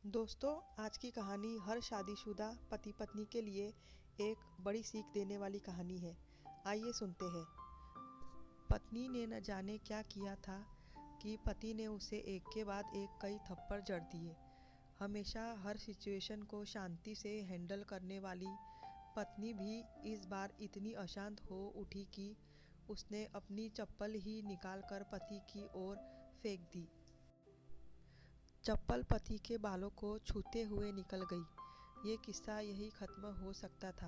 दोस्तों, आज की कहानी हर शादीशुदा पति पत्नी के लिए एक बड़ी सीख देने वाली कहानी है। आइए सुनते हैं। पत्नी ने न जाने क्या किया था कि पति ने उसे एक के बाद एक कई थप्पड़ जड़ दिए। हमेशा हर सिचुएशन को शांति से हैंडल करने वाली पत्नी भी इस बार इतनी अशांत हो उठी कि उसने अपनी चप्पल ही निकालकर पति की ओर फेंक दी। चप्पल पति के बालों को छूते हुए निकल गई। ये किस्सा यही खत्म हो सकता था,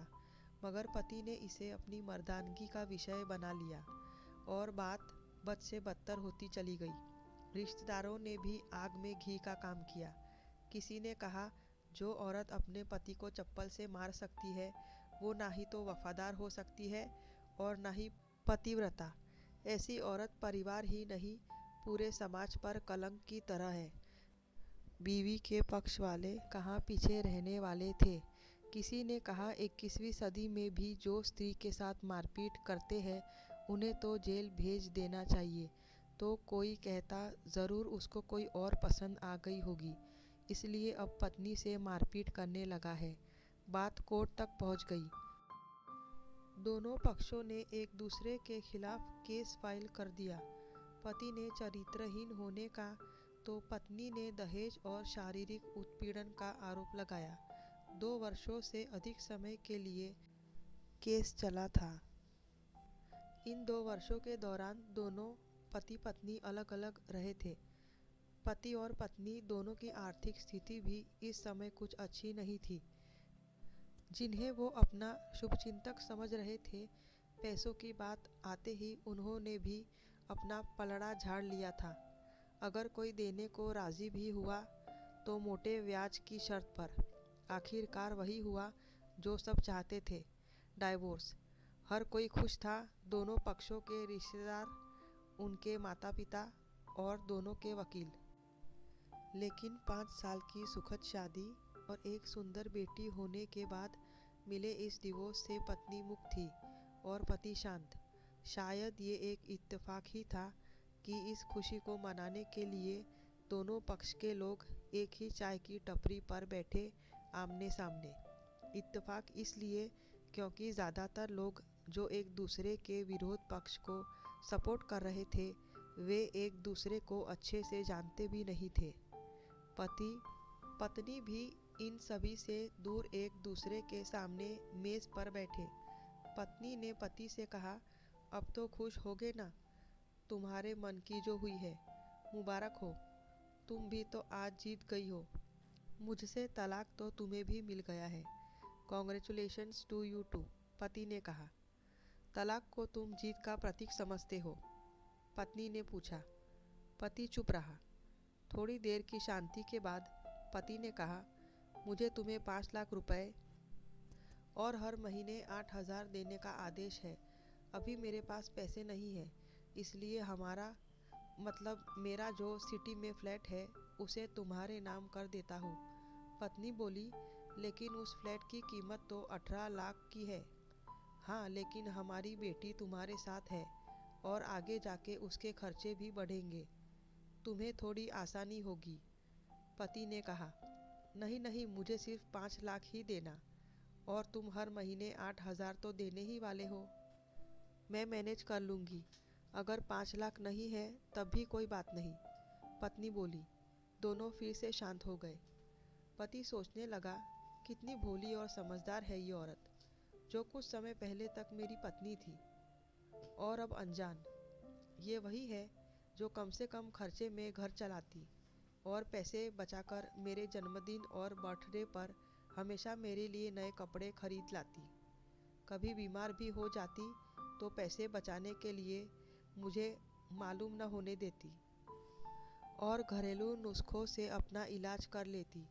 मगर पति ने इसे अपनी मर्दानगी का विषय बना लिया और बात बद से बदतर होती चली गई। रिश्तेदारों ने भी आग में घी का काम किया। किसी ने कहा, जो औरत अपने पति को चप्पल से मार सकती है वो ना ही तो वफादार हो सकती है और ना ही पतिव्रता। ऐसी औरत परिवार ही नहीं, पूरे समाज पर कलंक की तरह है। बीवी के पक्ष वाले कहाँ पीछे रहने वाले थे। किसी ने कहा, 21वीं सदी में भी जो स्त्री के साथ मारपीट करते हैं उन्हें तो जेल भेज देना चाहिए। तो कोई कहता, ज़रूर उसको कोई और पसंद आ गई होगी, इसलिए अब पत्नी से मारपीट करने लगा है। बात कोर्ट तक पहुंच गई। दोनों पक्षों ने एक दूसरे के खिलाफ केस फाइल कर दिया। पति ने चरित्रहीन होने का तो पत्नी ने दहेज और शारीरिक उत्पीड़न का आरोप लगाया। 2 वर्षों से अधिक समय के लिए केस चला था। इन 2 वर्षों के दौरान दोनों पति पत्नी अलग अलग रहे थे। पति और पत्नी दोनों की आर्थिक स्थिति भी इस समय कुछ अच्छी नहीं थी। जिन्हें वो अपना शुभचिंतक समझ रहे थे, पैसों की बात आते ही उन्होंने भी अपना पलड़ा झाड़ लिया था। अगर कोई देने को राजी भी हुआ तो मोटे ब्याज की शर्त पर। आखिरकार वही हुआ जो सब चाहते थे, डाइवोर्स। हर कोई खुश था, दोनों पक्षों के रिश्तेदार, उनके माता पिता और दोनों के वकील। लेकिन 5 साल की सुखद शादी और एक सुंदर बेटी होने के बाद मिले इस डिवोर्स से पत्नी मुक्त थी और पति शांत। शायद ये एक इत्तेफाक ही था कि इस खुशी को मनाने के लिए दोनों पक्ष के लोग एक ही चाय की टपरी पर बैठे आमने सामने। इत्तेफाक इसलिए क्योंकि ज़्यादातर लोग जो एक दूसरे के विरोध पक्ष को सपोर्ट कर रहे थे वे एक दूसरे को अच्छे से जानते भी नहीं थे। पति पत्नी भी इन सभी से दूर एक दूसरे के सामने मेज़ पर बैठे। पत्नी ने पति से कहा, अब तो खुश होगे ना, तुम्हारे मन की जो हुई है, मुबारक हो, तुम भी तो आज जीत गई हो। मुझसे तलाक तो तुम्हें भी मिल गया है, कॉन्ग्रेचुलेशंस टू यू टू, पति ने कहा। तलाक को तुम जीत का प्रतीक समझते हो, पत्नी ने पूछा। पति चुप रहा। थोड़ी देर की शांति के बाद पति ने कहा, मुझे तुम्हें 5 लाख रुपए और हर महीने 8,000 देने का आदेश है। अभी मेरे पास पैसे नहीं है, इसलिए मेरा जो सिटी में फ्लैट है उसे तुम्हारे नाम कर देता हूँ। पत्नी बोली, लेकिन उस फ्लैट की कीमत तो 18 लाख की है। हाँ, लेकिन हमारी बेटी तुम्हारे साथ है और आगे जाके उसके खर्चे भी बढ़ेंगे, तुम्हें थोड़ी आसानी होगी। पति ने कहा, नहीं नहीं, मुझे सिर्फ 5 लाख ही देना, और तुम हर महीने 8,000 तो देने ही वाले हो। मैं मैनेज कर लूँगी, अगर 5 लाख नहीं है तब भी कोई बात नहीं, पत्नी बोली। दोनों फिर से शांत हो गए। पति सोचने लगा, कितनी भोली और समझदार है ये औरत, जो कुछ समय पहले तक मेरी पत्नी थी और अब अनजान। ये वही है जो कम से कम खर्चे में घर चलाती और पैसे बचाकर मेरे जन्मदिन और बर्थडे पर हमेशा मेरे लिए नए कपड़े खरीद लाती। कभी बीमार भी हो जाती तो पैसे बचाने के लिए मुझे मालूम न होने देती और घरेलू नुस्खों से अपना इलाज कर लेती।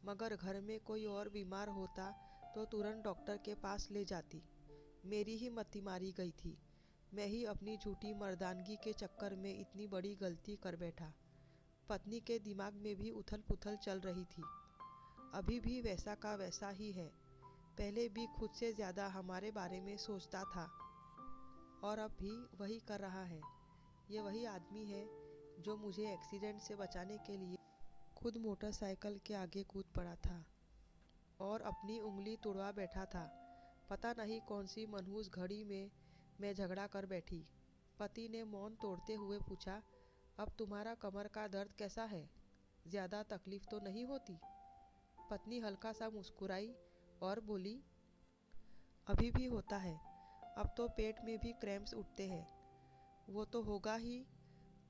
मगर घर में कोई और बीमार होता तो तुरंत डॉक्टर के पास ले जाती। मेरी ही मति मारी गई थी। मैं ही अपनी झूठी मर्दानगी के चक्कर में इतनी बड़ी गलती कर बैठा। पत्नी के दिमाग में भी उथल पुथल चल रही थी। अभी भी वैसा का वैसा ही है। पहले भी खुद से ज़्यादा हमारे बारे में सोचता था और अब भी वही कर रहा है। ये वही आदमी है जो मुझे एक्सीडेंट से बचाने के लिए खुद मोटरसाइकिल के आगे कूद पड़ा था और अपनी उंगली तुड़वा बैठा था। पता नहीं कौन सी मनहूस घड़ी में मैं झगड़ा कर बैठी। पति ने मौन तोड़ते हुए पूछा, अब तुम्हारा कमर का दर्द कैसा है? ज़्यादा तकलीफ तो नहीं होती? पत्नी हल्का सा मुस्कुराई और बोली, अभी भी होता है। अब तो पेट में भी क्रैम्प्स उठते हैं। वो तो होगा ही,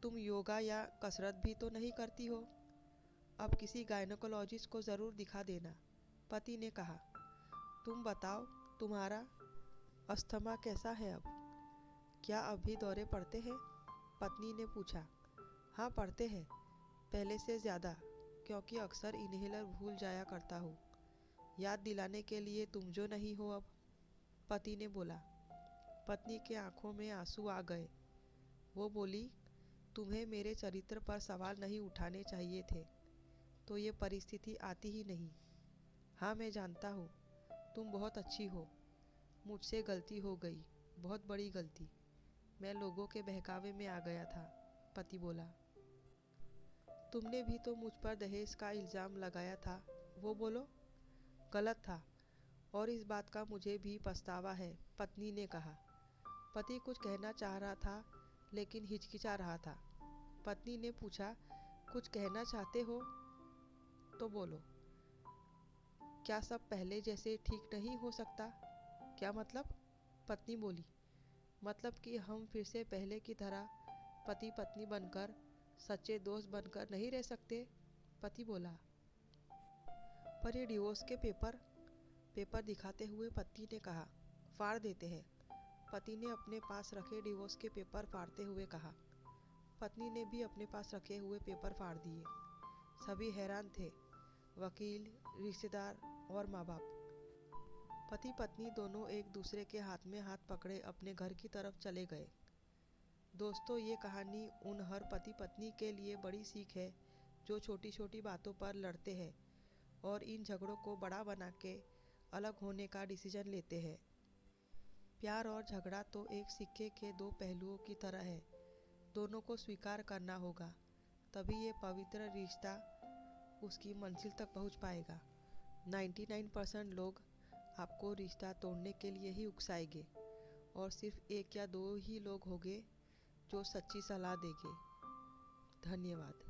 तुम योगा या कसरत भी तो नहीं करती हो। अब किसी गायनोकोलॉजिस्ट को ज़रूर दिखा देना। पति ने कहा, तुम बताओ, तुम्हारा अस्थमा कैसा है अब? क्या अब भी दौरे पड़ते हैं? पत्नी ने पूछा। हाँ पड़ते हैं, पहले से ज़्यादा, क्योंकि अक्सर इन्हेलर भूल जाया करता हूँ। याद दिलाने के लिए तुम जो नहीं हो अब, पति ने बोला। पत्नी के आंखों में आंसू आ गए। वो बोली, तुम्हें मेरे चरित्र पर सवाल नहीं उठाने चाहिए थे, तो ये परिस्थिति आती ही नहीं। हाँ मैं जानता हूँ, तुम बहुत अच्छी हो। मुझसे गलती हो गई, बहुत बड़ी गलती। मैं लोगों के बहकावे में आ गया था, पति बोला। तुमने भी तो मुझ पर दहेज का इल्ज़ाम लगाया था, वो बोलो। गलत था, और इस बात का मुझे भी पछतावा है, पत्नी ने कहा। पति कुछ कहना चाह रहा था, लेकिन हिचकिचा रहा था। पत्नी ने पूछा, कुछ कहना चाहते हो तो बोलो। क्या सब पहले जैसे ठीक नहीं हो सकता? क्या मतलब? पत्नी बोली। मतलब कि हम फिर से पहले की तरह पति पत्नी बनकर, सच्चे दोस्त बनकर नहीं रह सकते, पति बोला। पर ये डिवोर्स के पेपर दिखाते हुए पत्नी ने कहा, फाड़ देते हैं। पति ने अपने पास रखे डिवोर्स के पेपर फाड़ते हुए कहा। पत्नी ने भी अपने पास रखे हुए पेपर फाड़ दिए। सभी हैरान थे, वकील, रिश्तेदार और माँ बाप। पति पत्नी दोनों एक दूसरे के हाथ में हाथ पकड़े अपने घर की तरफ चले गए। दोस्तों, ये कहानी उन हर पति पत्नी के लिए बड़ी सीख है जो छोटी छोटी बातों पर लड़ते हैं और इन झगड़ों को बड़ा बना के अलग होने का डिसीजन लेते हैं। प्यार और झगड़ा तो एक सिक्के के दो पहलुओं की तरह है, दोनों को स्वीकार करना होगा, तभी ये पवित्र रिश्ता उसकी मंजिल तक पहुंच पाएगा। 99% लोग आपको रिश्ता तोड़ने के लिए ही उकसाएंगे और सिर्फ एक या दो ही लोग होंगे जो सच्ची सलाह देंगे। धन्यवाद।